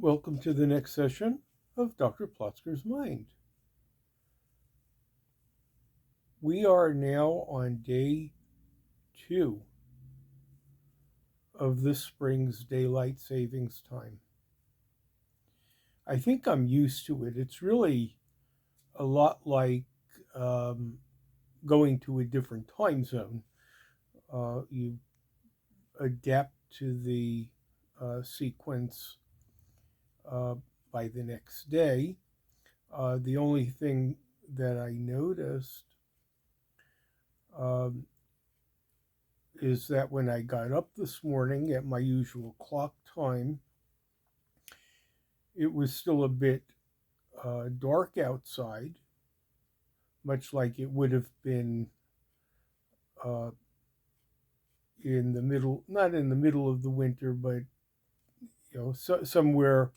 Welcome to the next session of Dr. Plotzker's Mind. We are now on day 2 of this spring's daylight savings time. I think I'm used to it. It's really a lot like going to a different time zone. You adapt to the sequence uh, by the next day. The only thing that I noticed um, is that when I got up this morning at my usual clock time, it was still a bit dark outside, much like it would have been uh, in the middle, not in the middle of the winter, but somewhere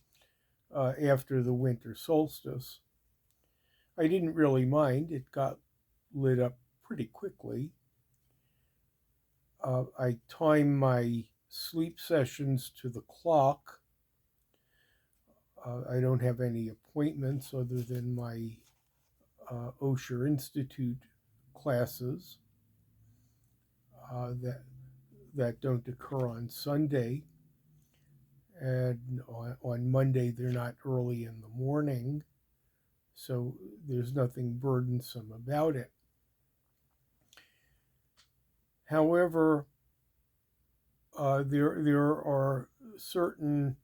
after the winter solstice. I didn't really mind. It got lit up pretty quickly. I time my sleep sessions to the clock. I don't have any appointments other than my Osher Institute classes that don't occur on Sunday, and on Monday they're not early in the morning, so there's nothing burdensome about it. However, there are certain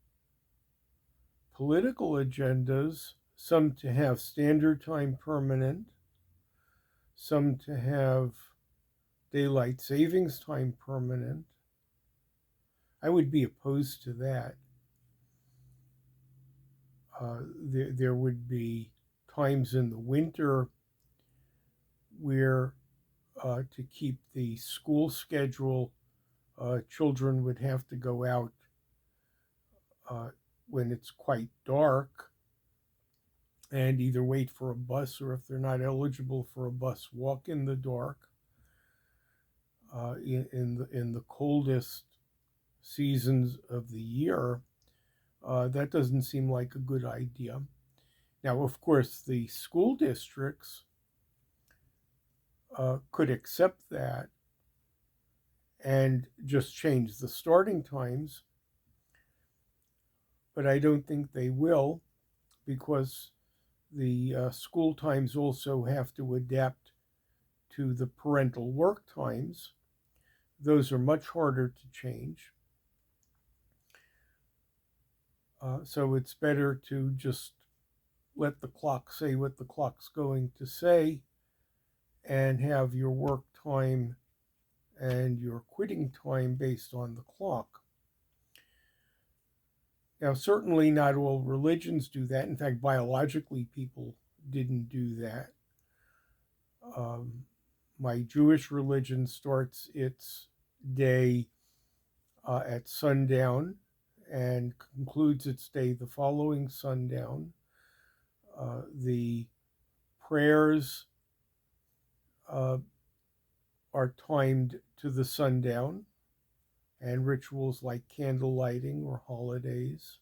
political agendas, some to have standard time permanent, some to have daylight savings time permanent. I would be opposed to that. There would be times in the winter where, to keep the school schedule, children would have to go out when it's quite dark and either wait for a bus, or if they're not eligible for a bus, walk in the dark. In the coldest seasons of the year, that doesn't seem like a good idea. Now, of course, the school districts could accept that and just change the starting times, but I don't think they will, because the school times also have to adapt to the parental work times. Those are much harder to change. So it's better to just let the clock say what the clock's going to say and have your work time and your quitting time based on the clock. Now, certainly not all religions do that. In fact, biologically, people didn't do that. My Jewish religion starts its day at sundown and concludes its day the following sundown. The prayers are timed to the sundown, and rituals like candle lighting or holidays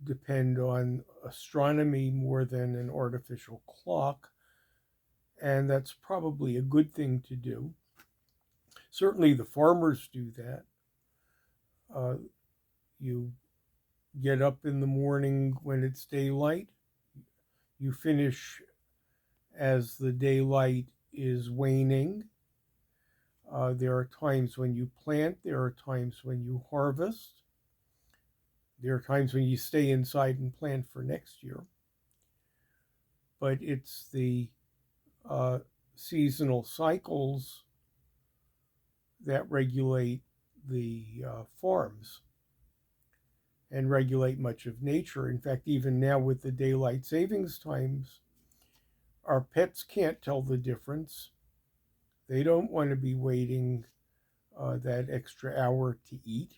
depend on astronomy more than an artificial clock, and that's probably a good thing to do. Certainly the farmers do that. You get up in the morning when it's daylight. You finish as the daylight is waning. There are times when you plant. There are times when you harvest. There are times when you stay inside and plant for next year. But it's the seasonal cycles that regulate the farms and regulate much of nature. In fact, even now with the daylight savings times, our pets can't tell the difference. They don't want to be waiting that extra hour to eat.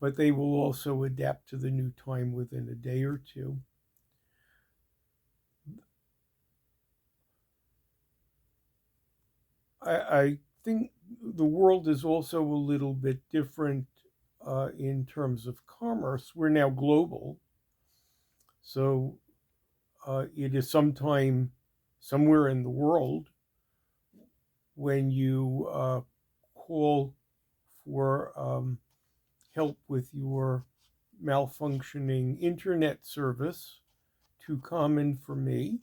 But they will also adapt to the new time within a day or two. I think the world is also a little bit different in terms of commerce. We're now global, so it is sometime somewhere in the world when you call for help with your malfunctioning internet service, too common for me.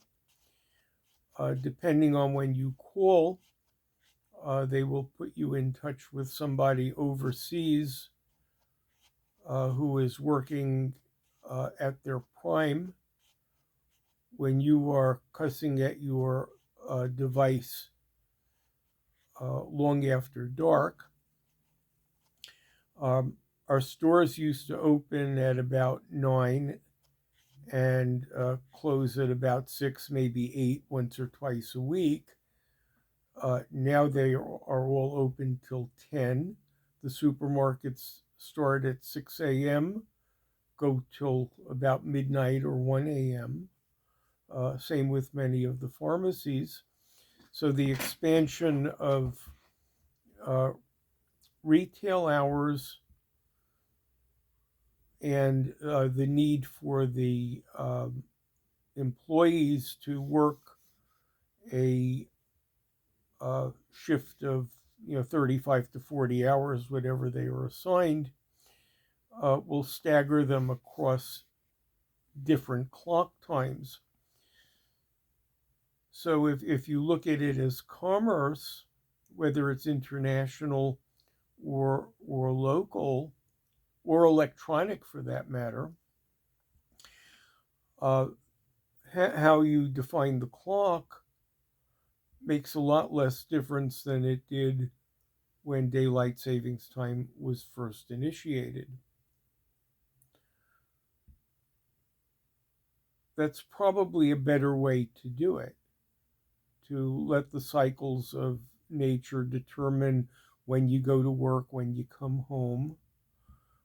Depending on when you call, they will put you in touch with somebody overseas who is working at their prime when you are cussing at your device long after dark. Our stores used to open at about 9 and close at about 6, maybe 8, once or twice a week. Now they are all open till 10. The supermarkets start at 6 a.m., go till about midnight or 1 a.m. Same with many of the pharmacies. So the expansion of retail hours and the need for the employees to work a shift of 35 to 40 hours, whatever they are assigned, will stagger them across different clock times. So if you look at it as commerce, whether it's international or local or electronic for that matter, how you define the clock makes a lot less difference than it did when daylight savings time was first initiated. That's probably a better way to do it, to let the cycles of nature determine when you go to work, when you come home,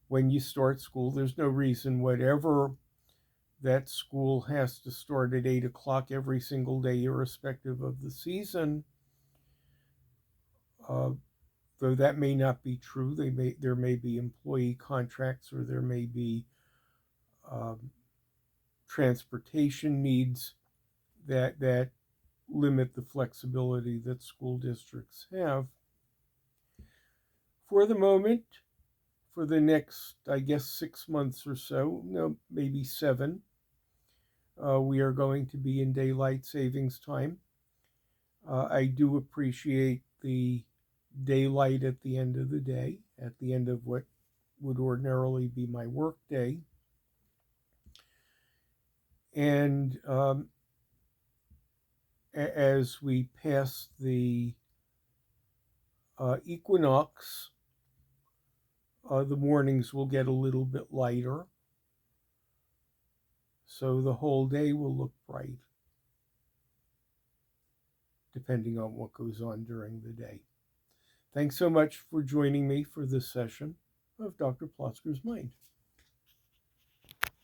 when you start school. There's no reason whatever that school has to start at 8 o'clock every single day, irrespective of the season. Though that may not be true. There may be employee contracts, or there may be transportation needs that limit the flexibility that school districts have. For the moment, for the next, I guess, 6 months or so, no, maybe 7, we are going to be in daylight savings time. I do appreciate the daylight at the end of the day, at the end of what would ordinarily be my work day. And as we pass the equinox, the mornings will get a little bit lighter. So the whole day will look bright, depending on what goes on during the day. Thanks so much for joining me for this session of Dr. Plotzker's Mind.